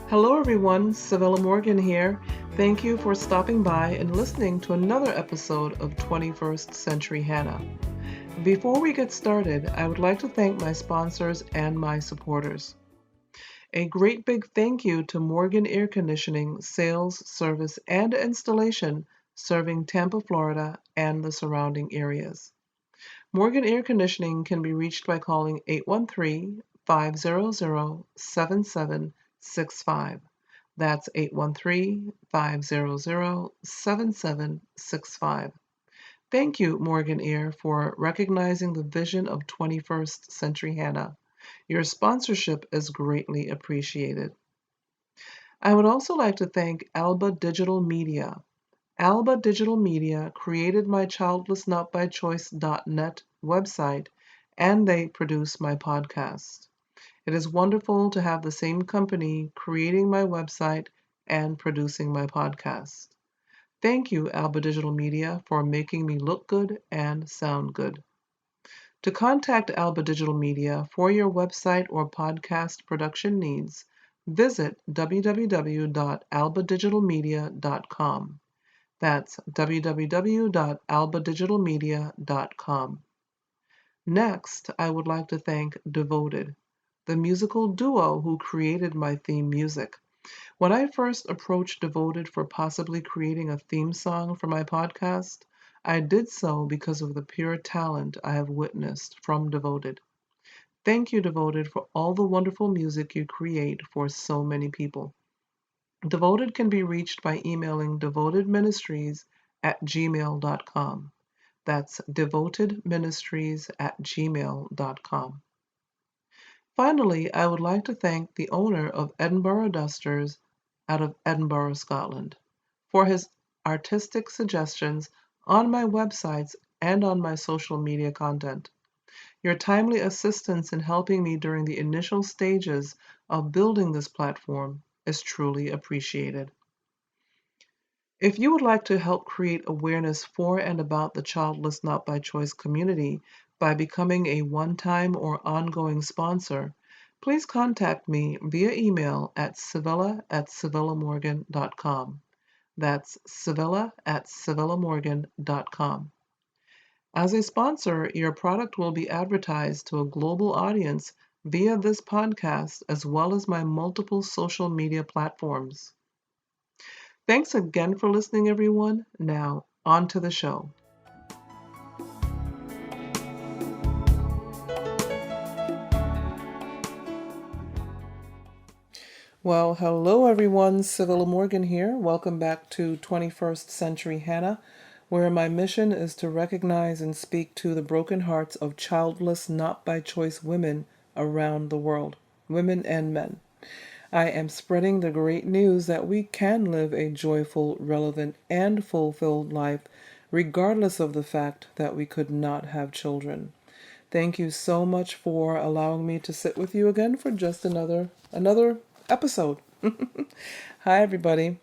Hello, everyone. Savella Morgan here. Thank you for stopping by and listening to another episode of 21st Century Hannah. Before we get started, I would like to thank my sponsors and my supporters. A great big thank you to Morgan Air Conditioning, Sales, Service, and Installation, serving Tampa, Florida, and the surrounding areas. Morgan Air Conditioning can be reached by calling 813-500-7765. That's 813-500-7765. Thank you, Morgan Air, for recognizing the vision of 21st Century Hannah. Your sponsorship is greatly appreciated. I would also like to thank Alba Digital Media. Alba Digital Media created my childlessnotbychoice.net website, and they produce my podcast. It is wonderful to have the same company creating my website and producing my podcast. Thank you, Alba Digital Media, for making me look good and sound good. To contact Alba Digital Media for your website or podcast production needs, visit www.albadigitalmedia.com. That's www.albadigitalmedia.com. Next, I would like to thank Devoted, the musical duo who created my theme music. When I first approached Devoted for possibly creating a theme song for my podcast, I did so because of the pure talent I have witnessed from Devoted. Thank you, Devoted, for all the wonderful music you create for so many people. Devoted can be reached by emailing devotedministries@gmail.com. That's devotedministries@gmail.com. Finally, I would like to thank the owner of Edinburgh Dusters out of Edinburgh, Scotland, for his artistic suggestions on my websites and on my social media content. Your timely assistance in helping me during the initial stages of building this platform is truly appreciated. If you would like to help create awareness for and about the Childless Not by Choice community by becoming a one-time or ongoing sponsor, please contact me via email at sevilla@sevillamorgan.com. That's sevilla@sevillamorgan.com. As a sponsor, your product will be advertised to a global audience via this podcast as well as my multiple social media platforms. Thanks again for listening, everyone. Now, on to the show. Well, hello, everyone. Civilla Morgan here. Welcome back to 21st Century Hannah, where my mission is to recognize and speak to the broken hearts of childless, not by choice women around the world, women and men. I am spreading the great news that we can live a joyful, relevant, and fulfilled life, regardless of the fact that we could not have children. Thank you so much for allowing me to sit with you again for just another episode. Hi, everybody.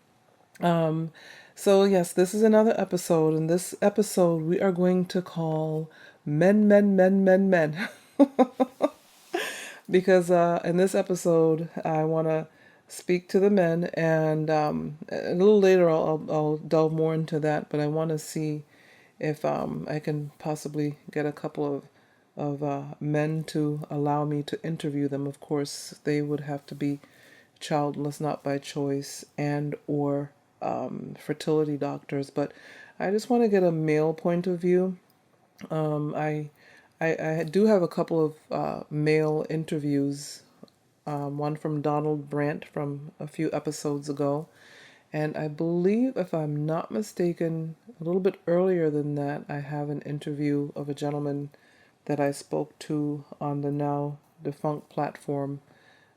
So yes, this is another episode. In this episode, we are going to call men, men, men, men, men. Because in this episode, I want to speak to the men, and a little later I'll delve more into that. But I want to see if I can possibly get a couple of men to allow me to interview them. Of course, they would have to be childless, not by choice, and or fertility doctors. But I just want to get a male point of view. I do have a couple of male interviews, one from Donald Brandt from a few episodes ago. And I believe, if I'm not mistaken, a little bit earlier than that, I have an interview of a gentleman that I spoke to on the now defunct platform,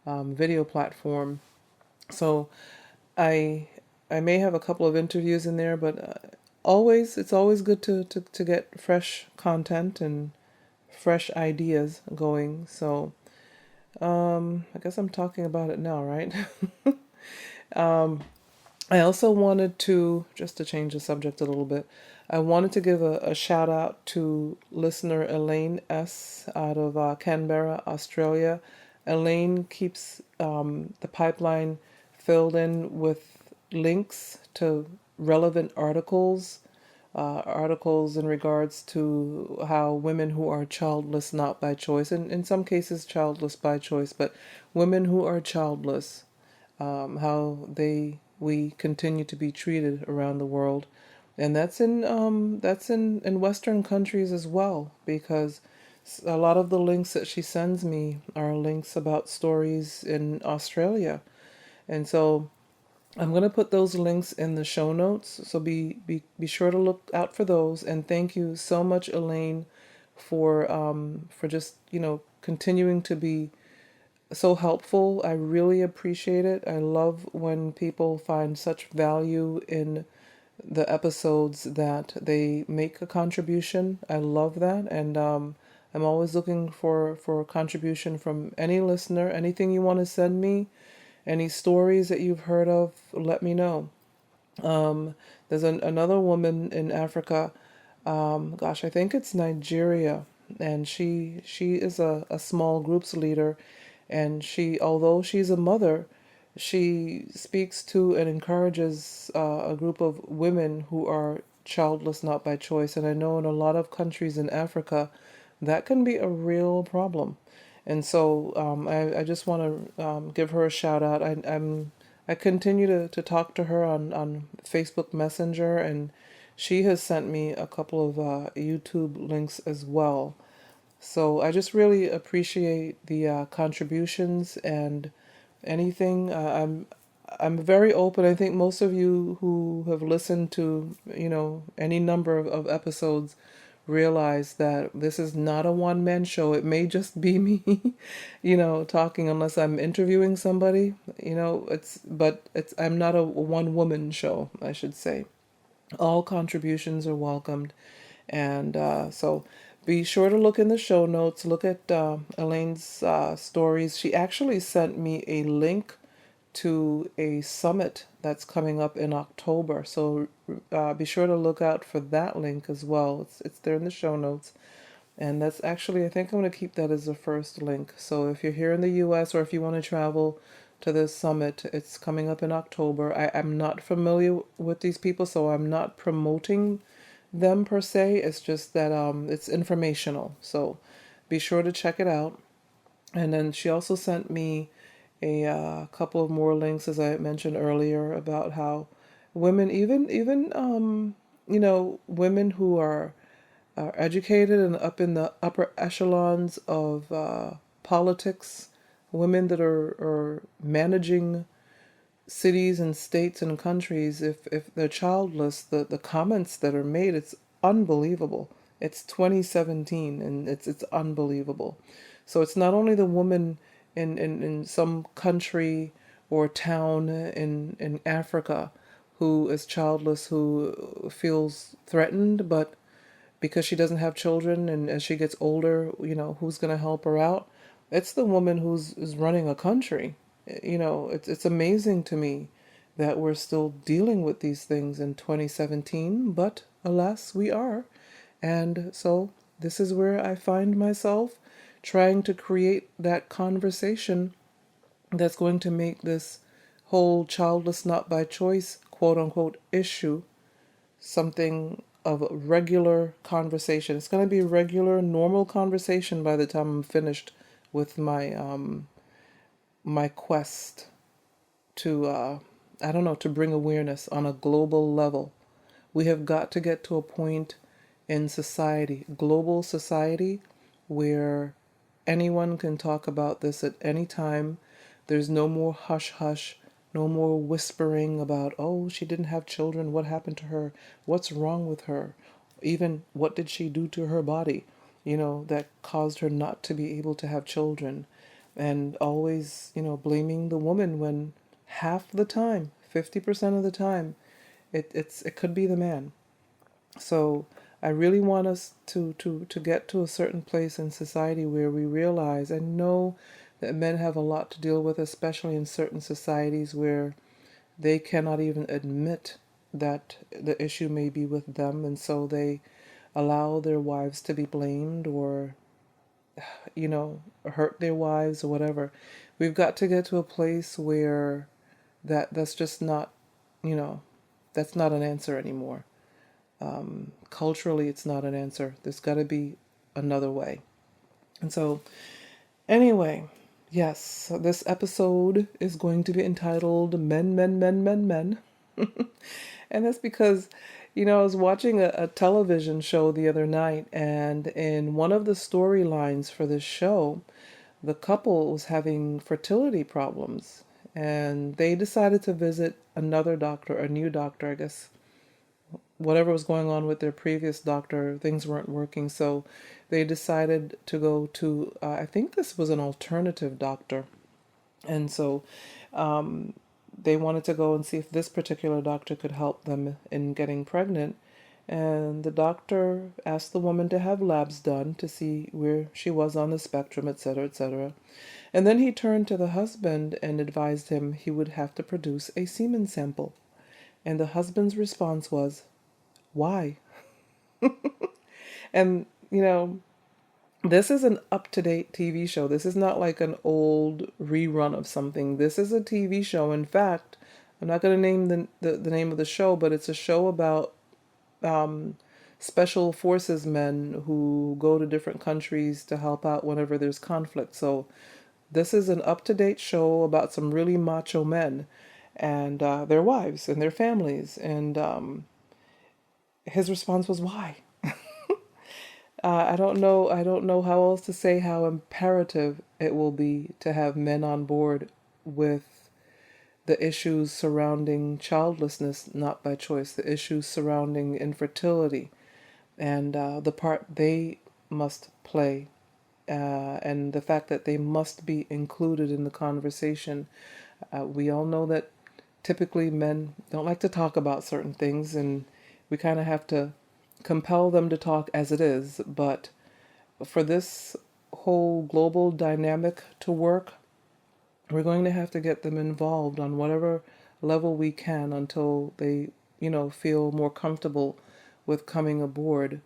video platform. So I I may have a couple of interviews in there, but it's always good to get fresh content and fresh ideas going. So I guess I'm talking about it now, right? I also wanted to, just to change the subject a little bit, I wanted to give a shout out to listener Elaine S. out of Canberra, Australia. Elaine keeps the pipeline filled in with links to relevant articles in regards to how women who are childless not by choice, and in some cases childless by choice, but women who are childless, how we continue to be treated around the world, and that's in Western countries as well, because a lot of the links that she sends me are links about stories in Australia, and so I'm going to put those links in the show notes. So be sure to look out for those. And thank you so much, Elaine, for just continuing to be so helpful. I really appreciate it. I love when people find such value in the episodes that they make a contribution. I love that, and I'm always looking for a contribution from any listener. Anything you want to send me, any stories that you've heard of, let me know. Um, there's another woman in Africa. Gosh, I think it's Nigeria, and she is a small groups leader, and although she's a mother, she speaks to and encourages a group of women who are childless not by choice. And I know in a lot of countries in Africa, that can be a real problem. And so I just want to give her a shout out. I continue to talk to her on Facebook Messenger, and she has sent me a couple of YouTube links as well. So I just really appreciate the contributions and anything. I'm very open. I think most of you who have listened to any number of episodes realize that this is not a one man show. It may just be me, talking unless I'm interviewing somebody. It's I'm not a one woman show, I should say. All contributions are welcomed. And so be sure to look in the show notes. Look at Elaine's stories. She actually sent me a link to a summit that's coming up in October. So be sure to look out for that link as well. It's there in the show notes. And that's actually, I think I'm going to keep that as the first link. So if you're here in the US, or if you want to travel to this summit, it's coming up in October. I'm not familiar with these people, so I'm not promoting them per se. It's just that it's informational. So be sure to check it out. And then she also sent me a couple of more links, as I mentioned earlier, about how women, even women who are educated and up in the upper echelons of politics, women that are managing cities and states and countries, if they're childless, the comments that are made, it's unbelievable. It's 2017, and it's unbelievable. So it's not only the woman in some country or town in Africa who is childless who feels threatened, but because she doesn't have children, and as she gets older, who's going to help her out? It's the woman who's is running a country. It's amazing to me that we're still dealing with these things in 2017, but alas, we are. And so this is where I find myself trying to create that conversation that's going to make this whole childless not by choice quote unquote issue something of a regular conversation. It's going to be a regular, normal conversation by the time I'm finished with my quest to I don't know, to bring awareness on a global level. We have got to get to a point in society, global society, where anyone can talk about this at any time. There's no more hush hush, no more whispering about, oh, she didn't have children, what happened to her, what's wrong with her, even what did she do to her body, that caused her not to be able to have children. And always, blaming the woman when half the time, 50% of the time, it could be the man. So I really want us to get to a certain place in society where we realize, and know that men have a lot to deal with, especially in certain societies where they cannot even admit that the issue may be with them, and so they allow their wives to be blamed, or hurt their wives or whatever. We've got to get to a place where that's just not, you know, that's not an answer anymore. Culturally, it's not an answer. There's got to be another way. And so, anyway, yes, so this episode is going to be entitled Men, Men, Men, Men, Men. And that's because, I was watching a television show the other night, and in one of the storylines for this show, the couple was having fertility problems. And they decided to visit another doctor, a new doctor, I guess. Whatever was going on with their previous doctor, things weren't working. So they decided to go to, I think this was an alternative doctor. And so they wanted to go and see if this particular doctor could help them in getting pregnant. And the doctor asked the woman to have labs done to see where she was on the spectrum, etc., etc. And then he turned to the husband and advised him he would have to produce a semen sample. And the husband's response was, "Why?" And, this is an up to date TV show. This is not like an old rerun of something. This is a TV show. In fact, I'm not going to name the name of the show, but it's a show about special forces men who go to different countries to help out whenever there's conflict. So this is an up to date show about some really macho men and their wives and their families. And his response was, "Why?" I don't know. I don't know how else to say how imperative it will be to have men on board with the issues surrounding childlessness, not by choice, the issues surrounding infertility, and the part they must play, and the fact that they must be included in the conversation. We all know that typically men don't like to talk about certain things, and we kind of have to compel them to talk as it is. But for this whole global dynamic to work, we're going to have to get them involved on whatever level we can until they, feel more comfortable with coming aboard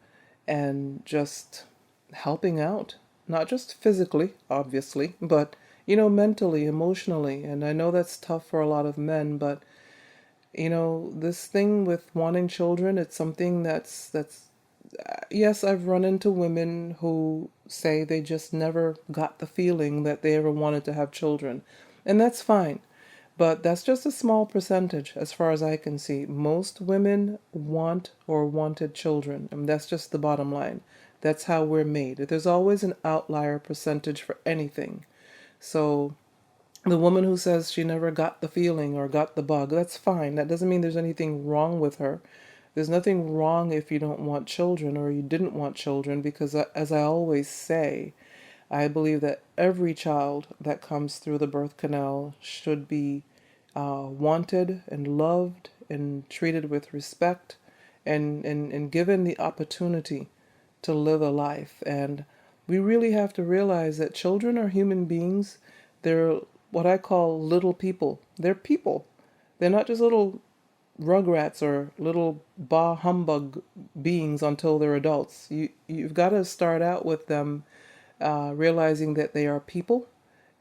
and just helping out. Not just physically, obviously, but, mentally, emotionally. And I know that's tough for a lot of men, but this thing with wanting children, it's something that's yes, I've run into women who say they just never got the feeling that they ever wanted to have children. And that's fine. But that's just a small percentage as far as I can see. Most women want or wanted children. And that's just the bottom line. That's how we're made. There's always an outlier percentage for anything. So the woman who says she never got the feeling or got the bug, that's fine. That doesn't mean there's anything wrong with her. There's nothing wrong if you don't want children or you didn't want children, because as I always say, I believe that every child that comes through the birth canal should be wanted and loved and treated with respect and given the opportunity to live a life. And we really have to realize that children are human beings. They're what I call little people. They're people. They're not just little rugrats or little bah humbug beings until they're adults. You've got to start out with them realizing that they are people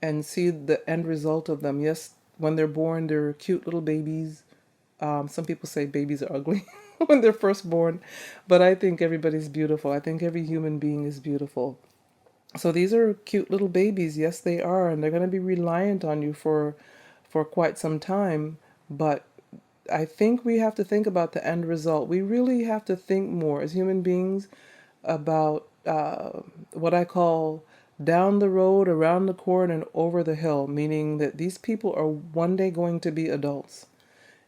and see the end result of them. Yes, when they're born, they're cute little babies. Some people say babies are ugly when they're first born, but I think everybody's beautiful. I think every human being is beautiful. So these are cute little babies. Yes, they are, and they're going to be reliant on you for quite some time. But I think we have to think about the end result. We really have to think more as human beings about what I call down the road, around the corner, and over the hill, meaning that these people are one day going to be adults.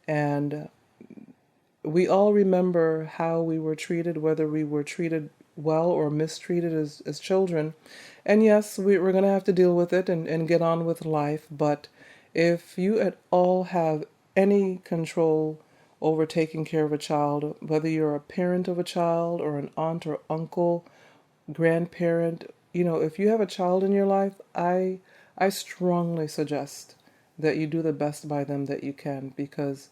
And we all remember how we were treated, whether we were treated well or mistreated as children. And yes, we're going to have to deal with it and get on with life. But if you at all have any control over taking care of a child, whether you're a parent of a child or an aunt or uncle, grandparent, if you have a child in your life, I strongly suggest that you do the best by them that you can, because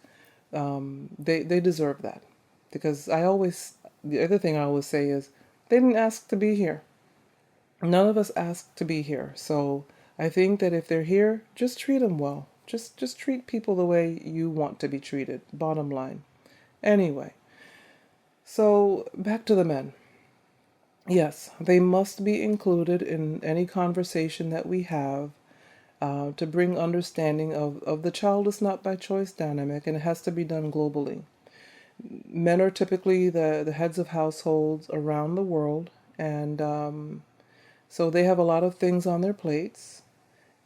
they deserve that. Because the other thing I always say is, they didn't ask to be here. None of us asked to be here. So I think that if they're here, just treat them well. Just treat people the way you want to be treated. Bottom line. Anyway, so back to the men. Yes, they must be included in any conversation that we have to bring understanding of the child is not by choice dynamic, and it has to be done globally. Men are typically the heads of households around the world, and so they have a lot of things on their plates.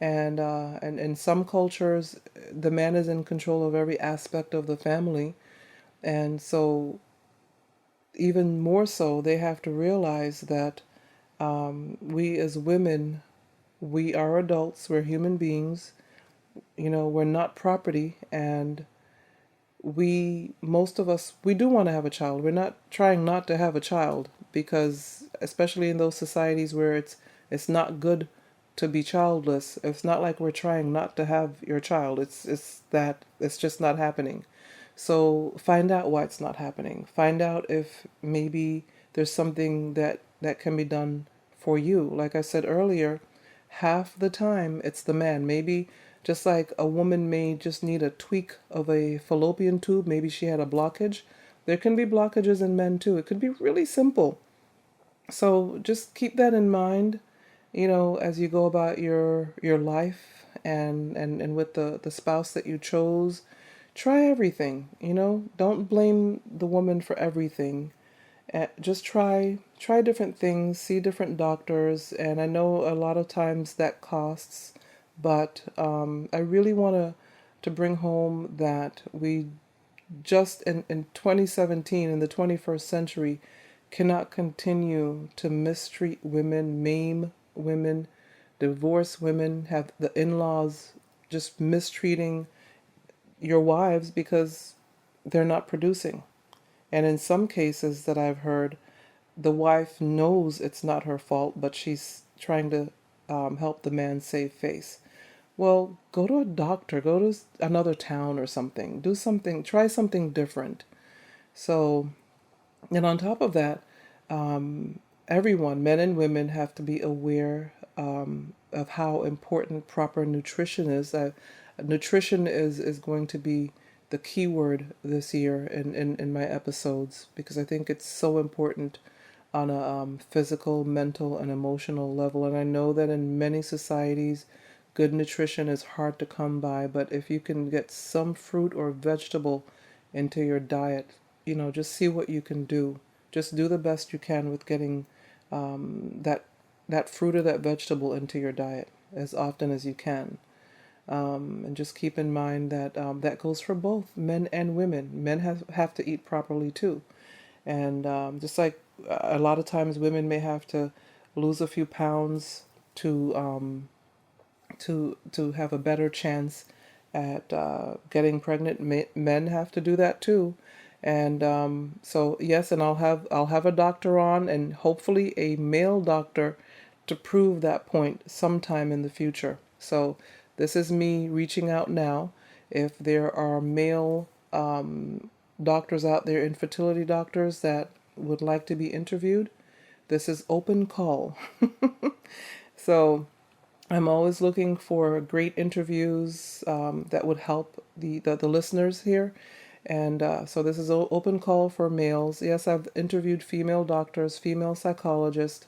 And in some cultures, the man is in control of every aspect of the family, and so even more so, they have to realize that we as women, we are adults, we're human beings, we're not property, and most of us, we do want to have a child. We're not trying not to have a child because, especially in those societies where it's not good to be childless, it's not like we're trying not to have your child. It's that it's just not happening. So find out why it's not happening. Find out if maybe there's something that can be done for you. Like I said earlier, half the time it's the man. Maybe just like a woman may just need a tweak of a fallopian tube, maybe she had a blockage. There can be blockages in men too. It could be really simple. So just keep that in mind, as you go about your life and with the spouse that you chose. Try everything, Don't blame the woman for everything. Just try different things, see different doctors, and I know a lot of times that costs, but I really want to bring home that we just in 2017, in the 21st century, cannot continue to mistreat women, maim women, divorce women, have the in-laws just mistreating your wives because they're not producing. And in some cases that I've heard, the wife knows it's not her fault, but she's trying to help the man save face. Well, go to a doctor, go to another town or something. Do something, try something different. So, and on top of that, everyone, men and women, have to be aware of how important proper nutrition is. Nutrition is going to be the key word this year in my episodes because I think it's so important on a physical, mental, and emotional level. And I know that in many societies, good nutrition is hard to come by, but if you can get some fruit or vegetable into your diet, just see what you can do. Just do the best you can with getting that fruit or that vegetable into your diet as often as you can. And just keep in mind that that goes for both men and women. Men have to eat properly too. And just like a lot of times women may have to lose a few pounds to to have a better chance at getting pregnant. Men have to do that too. And so yes, and I'll have a doctor on, and hopefully a male doctor, to prove that point sometime in the future. So this is me reaching out now. If there are male doctors out there, infertility doctors that would like to be interviewed, this is open call. So I'm always looking for great interviews that would help the listeners here. And so this is an open call for males. Yes, I've interviewed female doctors, female psychologists,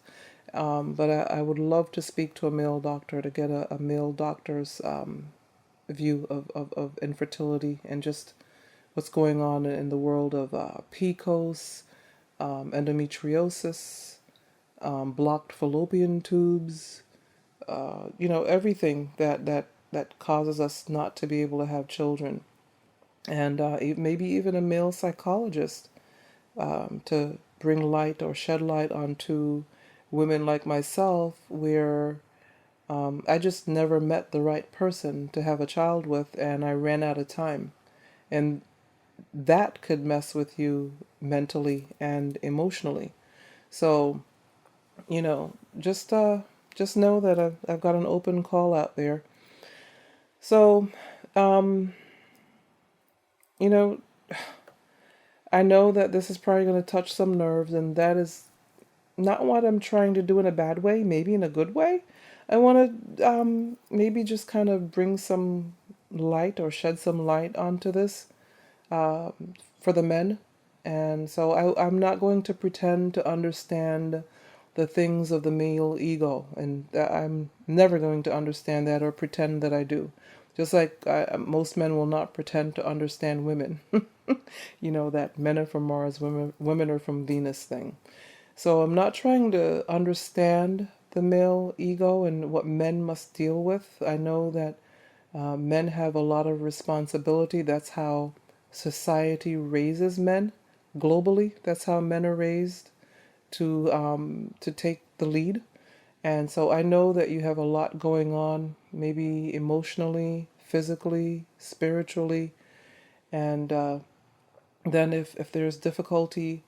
but I would love to speak to a male doctor to get a male doctor's view of infertility and just what's going on in the world of PCOS, endometriosis, blocked fallopian tubes, everything that causes us not to be able to have children. And maybe even a male psychologist to bring light or shed light onto women like myself, where I just never met the right person to have a child with, and I ran out of time. And that could mess with you mentally and emotionally. So, you know, just just know that I've got an open call out there. So, um, you know, I know that this is probably going to touch some nerves, and that is not what I'm trying to do in a bad way, maybe in a good way. I want to maybe just kind of bring some light or shed some light onto this for the men. And so I'm not going to pretend to understand the things of the male ego, and I'm never going to understand that or pretend that I do. Just like most men will not pretend to understand women. That men are from Mars, women are from Venus thing. So I'm not trying to understand the male ego and what men must deal with. I know that men have a lot of responsibility. That's how society raises men globally. That's how men are raised to take the lead. And so I know that you have a lot going on, maybe emotionally, physically, spiritually, and then if there's difficulty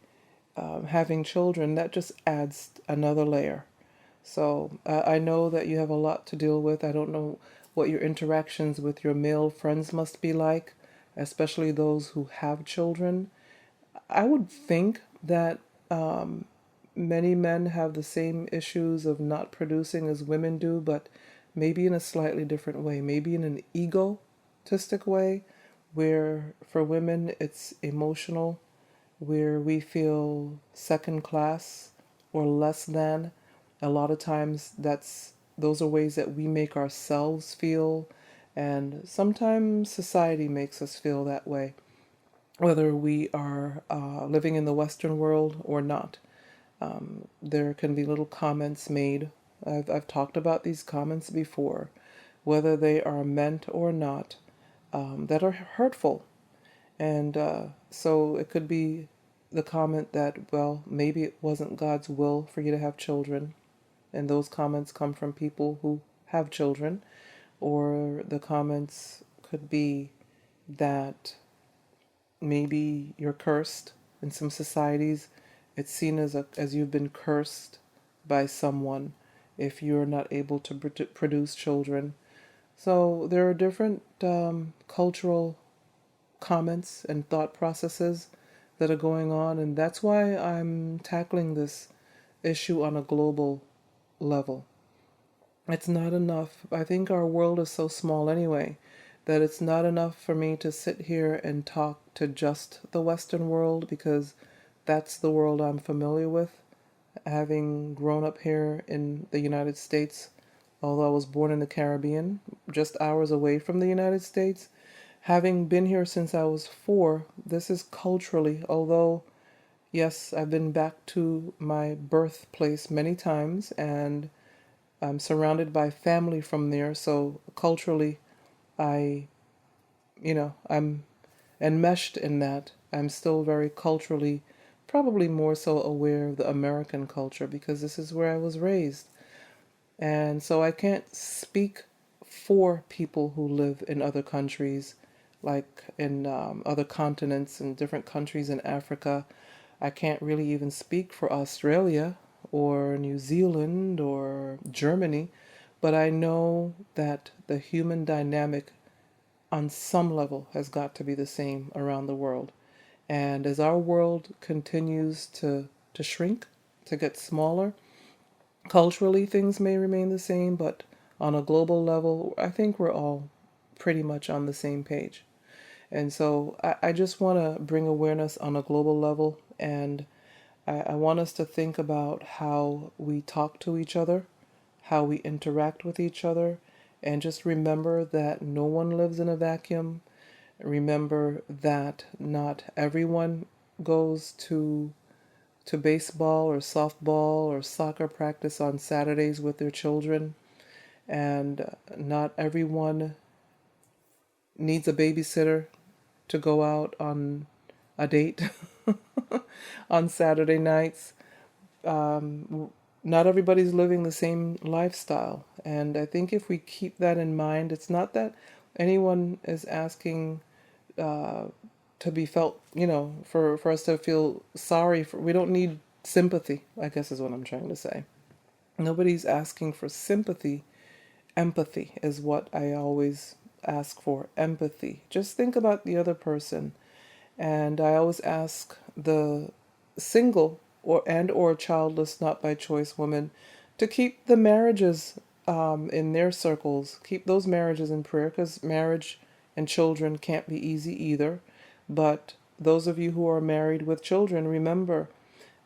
having children, that just adds another layer. So I know that you have a lot to deal with. I don't know what your interactions with your male friends must be like, especially those who have children. I would think that many men have the same issues of not producing as women do, but maybe in a slightly different way, maybe in an egotistic way, where for women it's emotional, where we feel second class or less than. A lot of times those are ways that we make ourselves feel, and sometimes society makes us feel that way, whether we are living in the Western world or not. There can be little comments made. I've talked about these comments before, whether they are meant or not, that are hurtful. And so it could be the comment that, well, maybe it wasn't God's will for you to have children. And those comments come from people who have children. Or the comments could be that maybe you're cursed. In some societies, it's seen as you've been cursed by someone if you're not able to produce children. So there are different cultural comments and thought processes that are going on, and that's why I'm tackling this issue on a global level. It's not enough. I think our world is so small anyway that it's not enough for me to sit here and talk to just the Western world, because that's the world I'm familiar with, having grown up here in the United States. Although I was born in the Caribbean, just hours away from the United States, having been here since I was 4, this is culturally, although, yes, I've been back to my birthplace many times, and I'm surrounded by family from there, so culturally, I, I'm enmeshed in that. I'm still very culturally, probably more so aware of the American culture because this is where I was raised. And so I can't speak for people who live in other countries, like in other continents and different countries in Africa. I can't really even speak for Australia or New Zealand or Germany, but I know that the human dynamic on some level has got to be the same around the world. And as our world continues to shrink, to get smaller, culturally things may remain the same, but on a global level, I think we're all pretty much on the same page. And so I just want to bring awareness on a global level, and I want us to think about how we talk to each other, how we interact with each other, and just remember that no one lives in a vacuum. Remember that not everyone goes to baseball or softball or soccer practice on Saturdays with their children, and not everyone needs a babysitter to go out on a date on Saturday nights. Not everybody's living the same lifestyle. And I think if we keep that in mind, it's not that anyone is asking to be felt, for us to feel sorry for. We don't need sympathy, I guess is what I'm trying to say. Nobody's asking for sympathy. Empathy is what I always ask for. Empathy. Just think about the other person. And I always ask the single or childless, not by choice women to keep the marriages in their circles, keep those marriages in prayer, because marriage and children can't be easy either. But those of you who are married with children, remember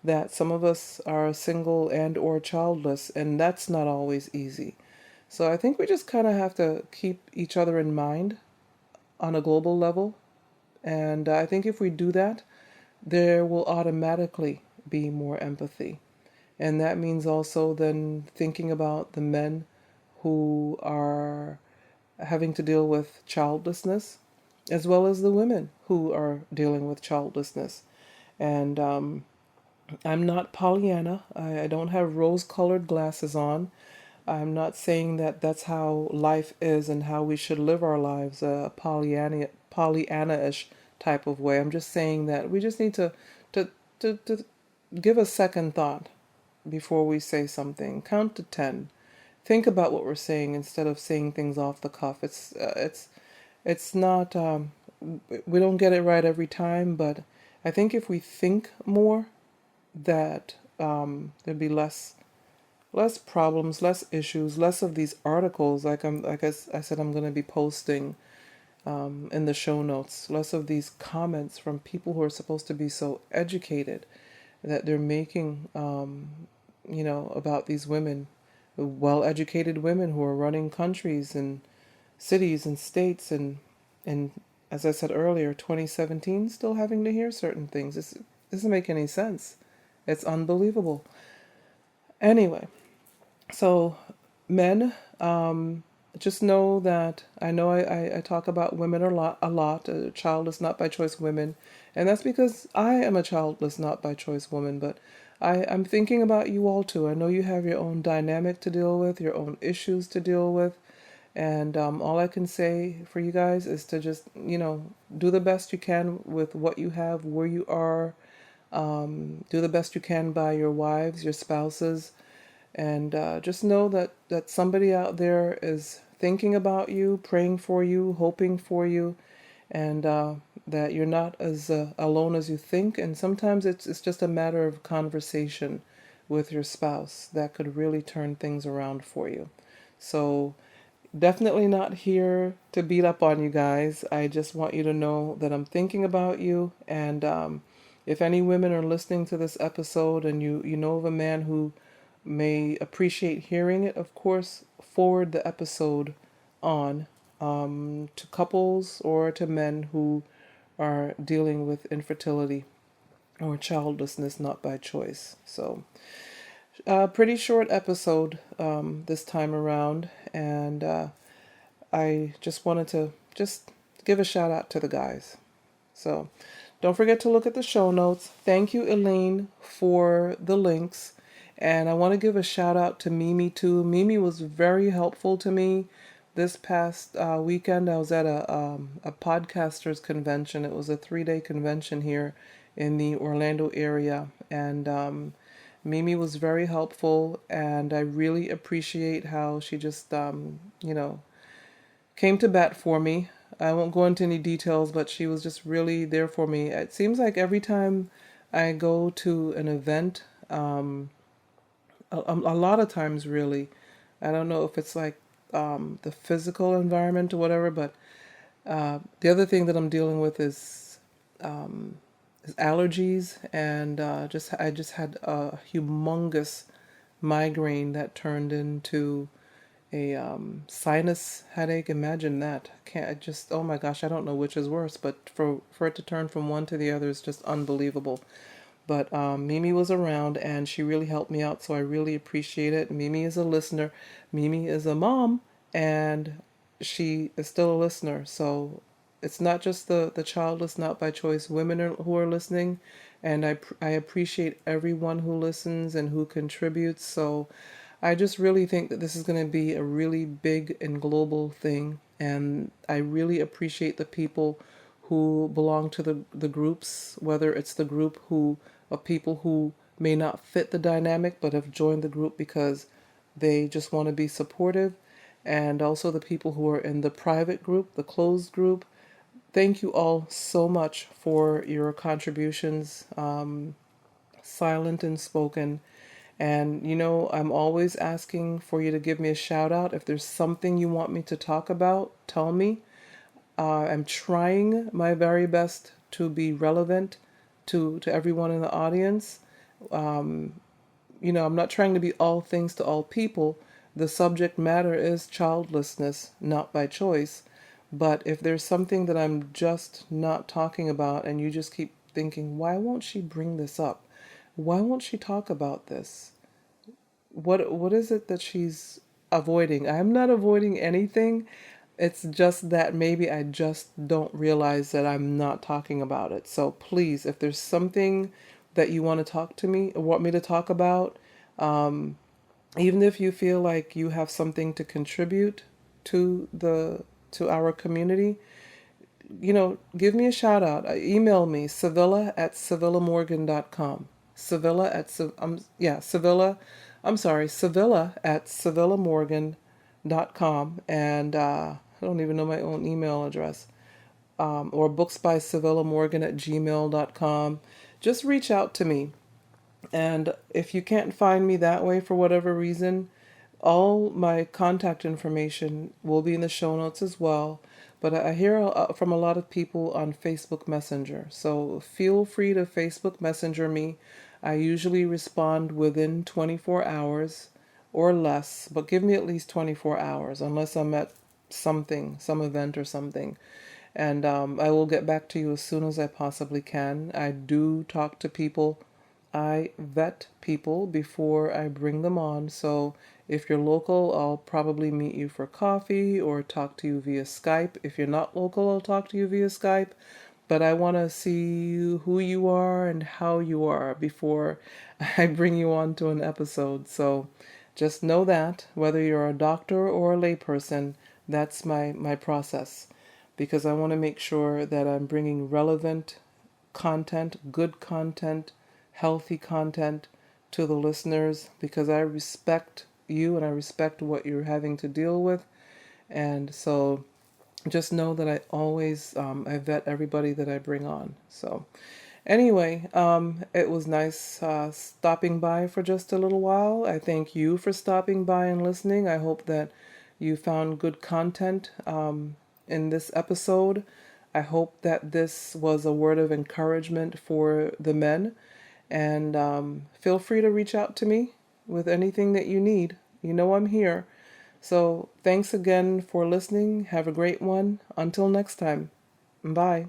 that some of us are single and or childless, and that's not always easy. So I think we just kind of have to keep each other in mind on a global level. And I think if we do that, there will automatically be more empathy. And that means also then thinking about the men who are having to deal with childlessness, as well as the women who are dealing with childlessness. And I'm not Pollyanna. I don't have rose colored glasses on. I'm not saying that that's how life is and how we should live our lives, a Pollyanna-ish type of way. I'm just saying that we just need to, to give a second thought before we say something. Count to 10. Think about what we're saying instead of saying things off the cuff. It's not, we don't get it right every time, but I think if we think more, that there'd be less problems, less issues, less of these articles. I said, I'm going to be posting in the show notes. Less of these comments from people who are supposed to be so educated that they're making, about these women, well-educated women who are running countries and cities and states, and as I said earlier, 2017, still having to hear certain things. This doesn't make any sense. It's unbelievable. Anyway, so men, just know that I know I talk about women a lot, childless, not by choice women, and that's because I am a childless, not by choice woman, but I'm thinking about you all too. I know you have your own dynamic to deal with, your own issues to deal with, and all I can say for you guys is to just, do the best you can with what you have, where you are. Do the best you can by your wives, your spouses, and just know that somebody out there is thinking about you, praying for you, hoping for you, and that you're not as alone as you think. And sometimes it's just a matter of conversation with your spouse that could really turn things around for you. So definitely not here to beat up on you guys. I just want you to know that I'm thinking about you. And if any women are listening to this episode and you know of a man who may appreciate hearing it, of course, forward the episode on to couples or to men who are dealing with infertility or childlessness not by choice. So, pretty short episode this time around, and I just wanted to just give a shout out to the guys. So, don't forget to look at the show notes. Thank you, Elaine, for the links. And I want to give a shout out to Mimi too. Mimi was very helpful to me this past weekend. I was at a podcasters convention. It was a 3-day convention here in the Orlando area, and Mimi was very helpful. And I really appreciate how she just came to bat for me. I won't go into any details, but she was just really there for me. It seems like every time I go to an event, a lot of times really, I don't know if it's like the physical environment or whatever, but the other thing that I'm dealing with is allergies, and I just had a humongous migraine that turned into a sinus headache. Imagine that. Can't I just, oh my gosh, I don't know which is worse, but for it to turn from one to the other is just unbelievable. But Mimi was around and she really helped me out, so I really appreciate it. Mimi is a listener. Mimi is a mom, and she is still a listener. So it's not just the childless, not by choice women who are listening, and I appreciate everyone who listens and who contributes. So I just really think that this is going to be a really big and global thing, and I really appreciate the people who belong to the groups, whether it's the group of people who may not fit the dynamic but have joined the group because they just want to be supportive, and also the people who are in the private group, the closed group. Thank you all so much for your contributions, silent and spoken. And I'm always asking for you to give me a shout out. If there's something you want me to talk about, tell me. I'm trying my very best to be relevant to everyone in the audience. I'm not trying to be all things to all people. The subject matter is childlessness, not by choice. But if there's something that I'm just not talking about and you just keep thinking, why won't she bring this up? Why won't she talk about this? What is it that she's avoiding? I'm not avoiding anything. It's just that maybe I just don't realize that I'm not talking about it. So please, if there's something that you want to talk to me, or want me to talk about, even if you feel like you have something to contribute to the to our community, give me a shout out. Email me, Sevilla@sevillamorgan.com. Sevilla at Sevilla. I'm sorry, Sevilla@sevillamorgan.com, and I don't even know my own email address. Or booksbysevillamorgan@gmail.com. Just reach out to me. And if you can't find me that way for whatever reason, all my contact information will be in the show notes as well. But I hear from a lot of people on Facebook Messenger. So feel free to Facebook Messenger me. I usually respond within 24 hours or less, but give me at least 24 hours unless I'm at some event or something. And I will get back to you as soon as I possibly can. I do talk to people. I vet people before I bring them on. So if you're local, I'll probably meet you for coffee or talk to you via Skype. If you're not local, I'll talk to you via Skype. But I want to see who you are and how you are before I bring you on to an episode. So just know that, whether you're a doctor or a layperson, that's my process. Because I want to make sure that I'm bringing relevant content, good content, healthy content to the listeners, because I respect you and I respect what you're having to deal with. And so just know that I always I vet everybody that I bring on. So anyway, it was nice stopping by for just a little while. I thank you for stopping by and listening. I hope that you found good content in this episode. I hope that this was a word of encouragement for the men. And feel free to reach out to me with anything that you need. You know I'm here. So thanks again for listening. Have a great one. Until next time. Bye.